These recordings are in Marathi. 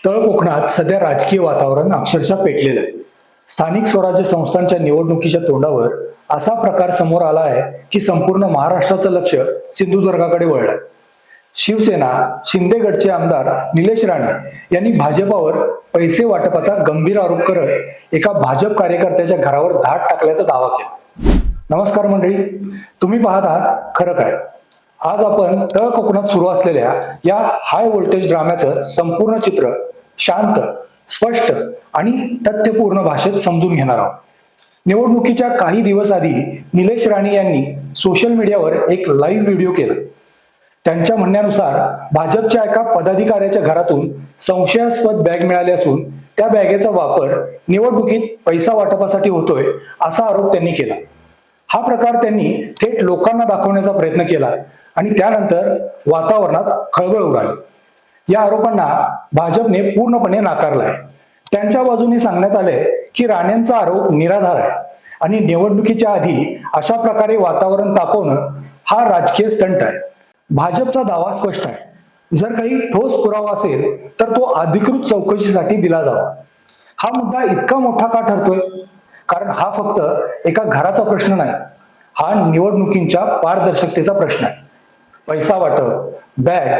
तळ कोकणात सध्या राजकीय वातावरण अक्षरशः पेटलेलं आहे. स्थानिक स्वराज्य संस्थांच्या निवडणुकीच्या तोंडावर असा प्रकार समोर आला आहे की संपूर्ण महाराष्ट्राचं लक्ष सिंधुदुर्गाकडे वळलंय. शिवसेना शिंदे गटचे आमदार निलेश राणे यांनी भाजपावर पैसे वाटपाचा गंभीर आरोप करत एका भाजप कार्यकर्त्याच्या घरावर धाड टाकल्याचा दावा केला. नमस्कार मंडळी, तुम्ही पाहत आहात खरं काय. आज आपण तळ कोकणात सुरू असलेल्या या हाय व्होल्टेज ड्राम्याचं संपूर्ण चित्र शांत, स्पष्ट आणि तथ्यपूर्ण भाषेत समजून घेणार आहोत. निवडणुकीच्या काही दिवस आधी निलेश राणे यांनी सोशल मीडियावर एक लाईव्ह व्हिडिओ केला. त्यांच्या म्हणण्यानुसार भाजपच्या एका पदाधिकाऱ्याच्या घरातून संशयास्पद बॅग मिळाली असून त्या बॅगेचा वापर निवडणुकीत पैसा वाटपासाठी होतोय असा आरोप त्यांनी केला. हा प्रकार त्यांनी थेट लोकांना दाखवण्याचा प्रयत्न केला आणि त्यानंतर वातावरणात खळबळ उडाली. या आरोपांना भाजपने पूर्णपणे नाकारलाय. त्यांच्या बाजूने सांगण्यात आलंय की राणेंचा आरोप निराधार आहे आणि निवडणुकीच्या आधी अशा प्रकारे वातावरण तापवणं हा राजकीय स्टंट आहे. भाजपचा दावा स्पष्ट आहे. जर काही ठोस पुरावा असेल तर तो अधिकृत चौकशीसाठी दिला जावा. हा मुद्दा इतका मोठा का ठरतोय? कारण हा फक्त एका घराचा प्रश्न नाही, हा निवडणुकींच्या पारदर्शकतेचा प्रश्न आहे. पैसा वाटप, बॅग,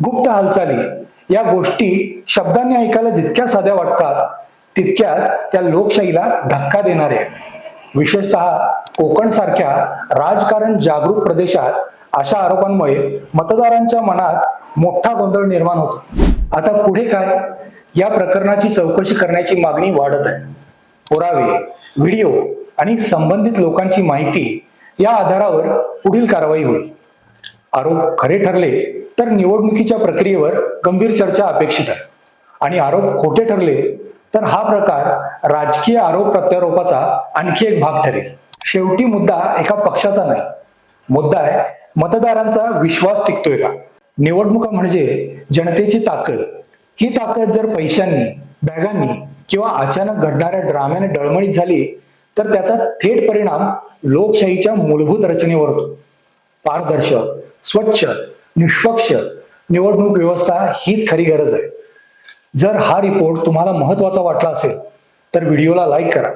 गुप्त हालचाली या गोष्टी शब्दांनी ऐकायला जितक्या साध्या वाटतात तितक्याच त्या लोकशाहीला धक्का देणाऱ्या आहेत. विशेषतः कोकण सारख्या राजकारण जागरूक प्रदेशात अशा आरोपांमुळे मतदारांच्या मनात मोठा गोंधळ निर्माण होतो. आता पुढे काय? या प्रकरणाची चौकशी करण्याची मागणी वाढत आहे. पुरावे, व्हिडिओ आणि संबंधित लोकांची माहिती या आधारावर पुढील कारवाई होईल. आरोप खरे ठरले तर निवडणुकीच्या प्रक्रियेवर गंभीर चर्चा अपेक्षित आहे आणि आरोप खोटे ठरले तर हा प्रकार राजकीय आरोप प्रत्यारोपाचा आणखी एक भाग ठरेल. शेवटी मुद्दा एका पक्षाचा नाही, मुद्दा आहे मतदारांचा विश्वास टिकतोय का. निवडणुका म्हणजे जनतेची ताकद. ही ताकद जर पैशांनी, बॅगांनी किंवा अचानक घडणाऱ्या ड्राम्याने डळमळीत झाली तर त्याचा थेट परिणाम लोकशाहीच्या मूलभूत रचनेवर होतो. पारदर्शक, स्वच्छ, निष्पक्ष निवडणूक व्यवस्था हीच खरी गरज आहे. जर हा रिपोर्ट तुम्हाला महत्वाचा वाटला असेल तर व्हिडिओला लाईक करा,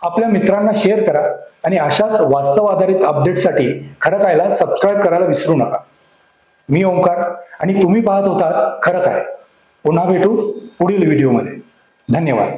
आपल्या मित्रांना शेअर करा आणि अशाच वास्तव आधारित अपडेटसाठी खरं कायला सबस्क्राईब करायला विसरू नका. मी ओंकार आणि तुम्ही पाहत होतात खरं काय. पुन्हा भेटू पुढील व्हिडिओमध्ये. धन्यवाद.